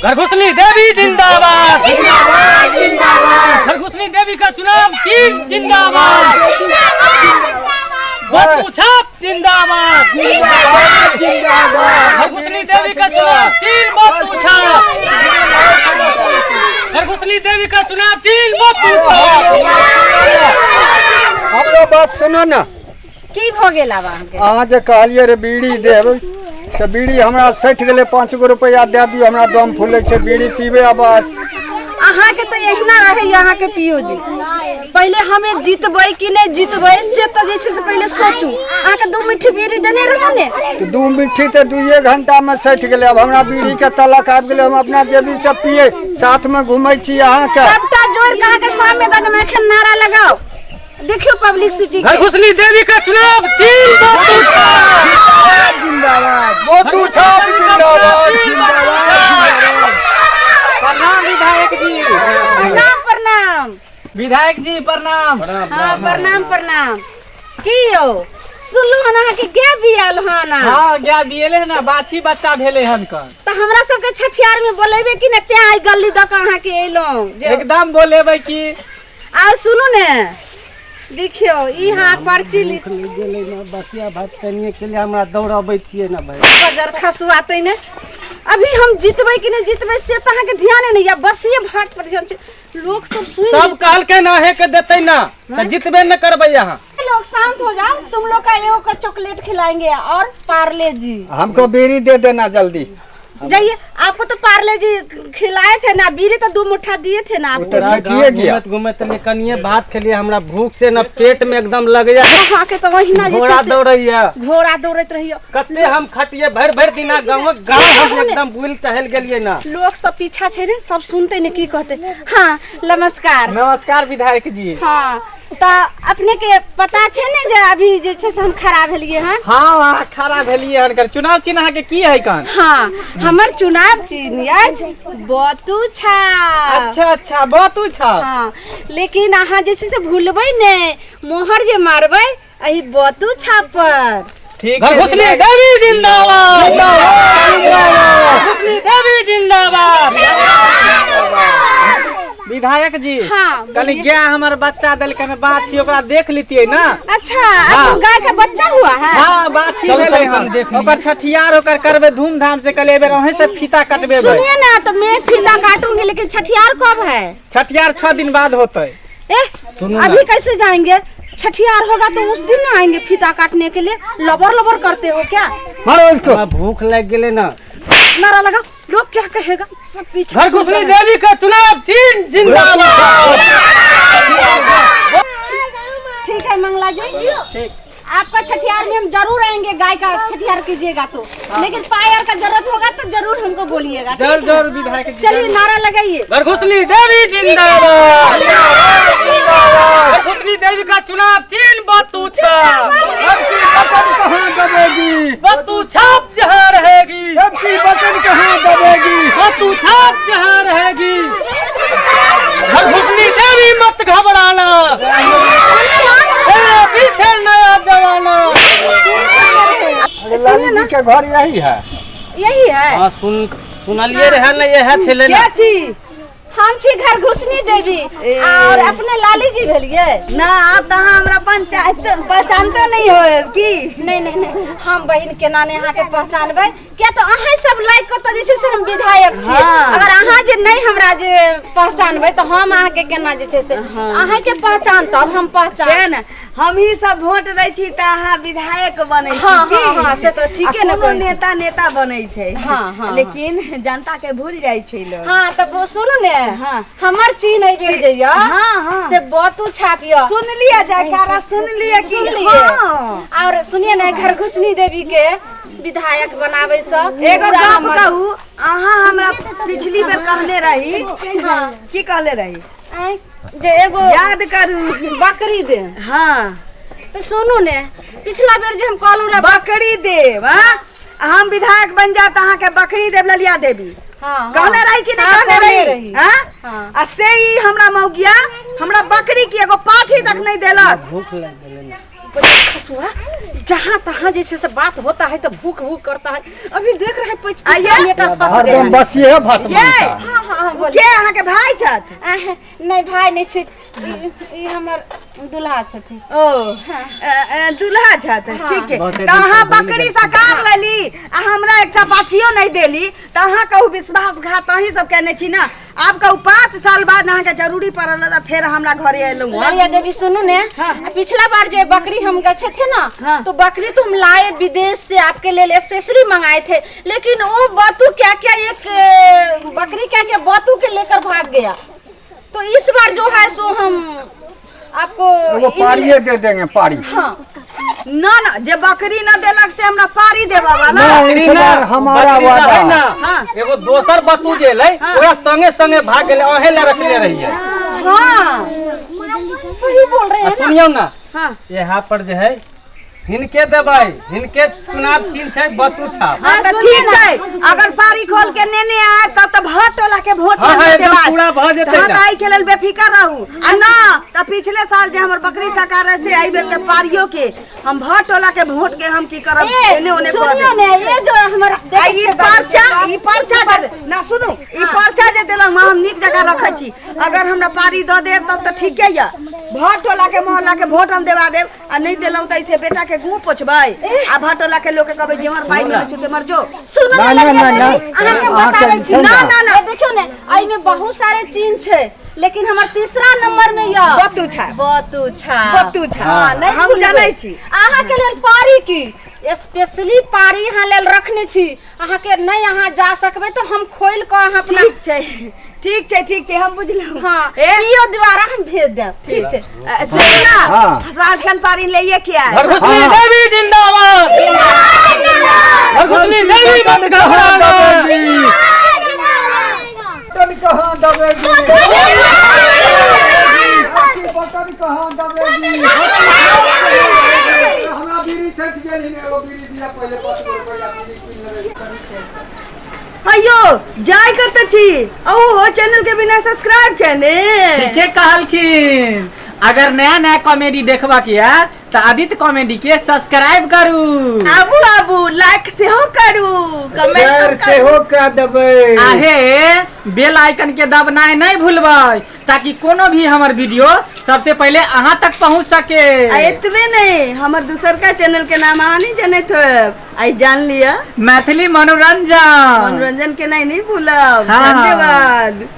घरघुसनी देवी जिंदाबाद जिंदाबाद जिंदाबाद। घरघुसनी देवी का चुनाव टीम जिंदाबाद। बतू छाप जिंदाबाद जिंदाबाद जिंदाबाद। घरघुसनी देवी का चुनाव टीम बतू छाप। घरघुसनी देवी का चुनाव टीम बतू छाप। हम लोग बात सुनो ना की भ गेला अहाँ जे कहलिए रे बीड़ी देब तो बीड़ी हमरा सठ गेले 5 गो रुपया दे दियो हमरा दम फूले छे बीड़ी पीबे अब अहाँ के तो यहिना रहे यहाँ के पियो जी पहले हमें जीतबै कि नहीं जीतबै से तो जे छे से पहले सोचू अहाँ के 2 मिठी बीड़ी देने रहो ने तो 2 मिठी तो 2 घंटा में सठ गेले अब हमरा बीड़ी के तलक आब गेले हम अपना जेबी से पिए साथ में घूमै छी अहाँ के सबटा जोड़ के अहाँ के सामने दद में एखन नारा लगाओ देखियो पब्लिसिटी के घरघुसनी देवी का चुनाव टीम बतू छाप जिंदाबाद बतू छाप जिंदाबाद जिंदाबाद। प्रणाम विधायक जी। प्रणाम प्रणाम विधायक जी प्रणाम। हाँ प्रणाम प्रणाम की यो सुनलु हन अहाँ के गे बियाल हन हाँ गया बियले ना बाछी बच्चा भेले हन का तो हमरा सब के छठियार में बोलेबे कि न ते आई गली द के अहाँ के एलो एकदम बोलेबै की आ सुनू ने देखियो यहाँ पर्ची लिख गेले ना बसिया भात कनिए के लिए हमरा दौड़ाबै छियै ना भाई बजर खसुआते ने अभी हम जीतबै कि नहीं जीतबै से तो अहाँ के ध्यान नहीं या बसिए भात पर ध्यान छै लोग सब सुन सब काल के ना है के देते ना तो जीतबे न करबै यहाँ लोग शांत हो जाओ तुम लोग का एगो का चॉकलेट खिलाएंगे और पार्ले जी हमको बीड़ी दे देना जल्दी जाइए आपको तो पार्ले जी खिलाए थे ना बीड़ी तो 2 मुट्ठा दिए थे ना आपको घूमत कनिए भात खेलिए हमरा भूख से ना पेट में एकदम लग जाए वहाँ के तो वही ना घोड़ा दौड़ैया घोड़ा दौड़त रहियो कते हम खटिए भर भर दिना गाँव हम एकदम बुल टहल गेलिए ना लोग सब पीछा छे ने सब सुनते ने की कहते हाँ नमस्कार नमस्कार विधायक जी। हाँ तो अपने के पता छे ने जे अभी जे छे से हम खड़ा भेलिए हैं हाँ खड़ा भेलिए हन चुनाव चिन्ह के की है कान हाँ हमर चुनाव चिन्ह अछि बतू छाप। अच्छा अच्छा बतू छाप हाँ लेकिन अहाँ जे छे से भूलबै ने मोहर जे मारबै अही बतू छाप पर ठीक है। घरघुसनी देवी जिंदाबाद घरघुसनी देवी जिंदाबाद। विधायक जी हाँ कल गया हमारे बच्चा दल के बाछी ओकरा देख लीतिए ना। अच्छा आपको गाय का बच्चा हुआ है हाँ बाछी भेले हम ओकर छठियार ओकर करबे धूमधाम से कल एबेर वहीं से फीता कटबे। सुनिए ना तो मैं फीता काटूंगी लेकिन छठियार कब है छठियार 6 दिन बाद होता है। अभी कैसे जाएंगे छठियार होगा तो उस दिन ना आएंगे फीता काटने के लिए लबर लबर करते हो क्या मारो इसको भूख लग गेले ना नारा लगा लोग क्या कहेगा सब पीछे घरघुसनी देवी का चुनाव टीम जिंदाबाद। ठीक है मंगला जी ठीक आपका छठियार में हम जरूर आएंगे गाय का छठियार कीजिएगा तो लेकिन पायर का जरूरत होगा तो जरूर हमको बोलिएगा जरूर जरूर विधायक जी। चलिए नारा लगाइए घरघुसनी देवी जिंदाबाद घरघुसनी देवी का चुनाव टीम बतू छाप। बटन कहाँ दबेगी बतू छाप जहाँ रहेगी सबकी बटन कहाँ दबेगी बतू छाप जहाँ रहेगी। घरघुसनी देवी मत घबराना पीछे नया जमाना। लाली जी के घर यही है हाँ सुनलिए रहे ना ये है छेले ना हम छी घरघुसनी देवी और अपने लाली जी भेलिए ना आप तो हमरा पंचायत पहचानते नहीं हो की नहीं हम बहन के नाने यहाँ के पहचानबै क्या तो अहाँ सब लाइक को तो जैसे से हम विधायक छी अगर अहाँ जे नहीं हमरा जे पहचानबै तो हम अहाँ के केना जे छै से अहाँ के पहचान तब हम पहचान हम ही सब वोट दै छी त अहाँ विधायक बनै छी हाँ से तो ठीक है ना नेता बनै छै हाँ लेकिन जनता के भूल जाइ छै लोग हाँ तो सुनू ने हाँ हमर चीन है बेर जइया हाँ से बतू छापिया सुन लिया जाकारा सुन लिया की और सुनिए ना घरघुसनी देवी के विधायक बनावे सब एगो बात कहू अहाँ हमरा पिछली बेर कहले रही की कहले रही जे एगो याद करू बकरी दे हाँ तो सुनू ने पिछला बेर जे हम कहलू रे बकरी देव हम विधायक बन जात अहाँ के बकरी देव ललिया देवी कहले रही कि नहीं कहले रही आ से ही हमरा मौगिया हमरा बकरी की एगो पाठी तक नहीं देलक भूख लग गेले खसुआ जहाँ तहाँ जैसे से बात होता है तो भूख भूख करता है। अभी देख रहे हैं हरदम बस ये भात ये हाँ के अहाँ के भाई छथि? नहीं भाई नहीं छै, ई हमर दुल्हा छथिन। ओ दुल्हा छथि, ठीक है। तो अहाँ बकरी सकार लेली आ हमरा एकटा पाछियो नहीं देली तो अहाँ कहू विश्वासघात अहीं सब कहने छी ना। आब कहू 5 साल बाद अहाँ के जरूरी पड़ल तो फिर हमरा घरे एलहुँ। मारिया देवी सुनू ने, पिछला बार जो बकरी हम गए थे ना, तो बकरी तुम लाए विदेश से आपके लिए स्पेशली मंगाए थे, लेकिन वो बातू क्या क्या एक बकरी क्या क्या बातू के लेकर भाग गया। तो इस बार जो है सो हम आपको पारी दे देंगे, पारी। हाँ ना ना, जे बकरी न देलक से हमरा पारी देबा वाला इस बार हमारा वादा है ना। एगो दोसर बतू जे ले ओकरा संगे संगे भाग गेले, ओहे ले रखले रहिए। हाँ सही बोल रहे हैं ना। सुनियो ना, हाँ यहाँ पर जो है हिनके देबै, हिनके चुनाव चिन्ह छै बतू छाप। हाँ तो ठीक है, अगर पारी खोल के नेने आए तब तो भोट टोला के वोट पूरा भ जेतै। आई के लेल बेफिकर रहू। आ ना तो पिछले साल जे हमर बकरी सकार से आई बेर के पारियो के हम भोट टोला के वोट के हम की करब एने ओने कर सुनियो ने, ये जो हमर ई पर्चा ना सुनू, ई पर्चा जे देलक हम निक जगह रखै छी। अगर हमरा पारी द देब तब तो ठीके या, भोट टोला के मोहल्ला के वोट हम देवा देब। आ नहीं देलौ त ऐसे बेटा के गु पोछबै आ भोट टोला के लोग के कहबै जे हमर पाई में छुटे मर जो। सुनो ना ना ना ना, अहाँ के बताबै छी। ना ना ना, देखियो ने आई में बहुत सारे चिन्ह छै, लेकिन हमर तीसरा नंबर में या बतू छा बतू छा। बतू छा। हाँ, नहीं हम जानै छी अहाँ के लेल पारी की स्पेशली पारी यहाँ लेल रखने छी। अहाँ के नहीं अहाँ जा सकबै तो हम खोल के अहाँ अपना ठीक छै, ठीक छै, ठीक छै, हम बुझलहुँ। हाँ पियो द्वारा हम भेज देब। ठीक छै सुनना, साँझखन पारी लइए किया है। घरघुसनी देवी जिंदाबाद, घरघुसनी देवी बंद कहाँ दबेगी, कहाँ दबेगी। हमरा बीड़ी छक गेल ने, वो बीड़ी दिया पहले 5 रुपया बीड़ी किन। अयो जाय करते छी, ओ चैनल के बिना सब्सक्राइब केने। ठीके कहलखिन। अगर नया नया कॉमेडी देखबा के है तो आदित्य कॉमेडी के सब्सक्राइब करू, आबू आबू लाइक से हो करू, शेयर से हो कर देबै, आहे बेल आइकन के दबनाय नहीं भूलबै, ताकि कोनो भी हमर वीडियो सबसे पहले अहाँ तक पहुंच सके। इतने नहीं, हमर दूसर का चैनल के नाम अहाँ नहीं जानत हो, आई जान लिया, मैथिली मनोरंजन। मनोरंजन के नहीं भूलब। हाँ। धन्यवाद।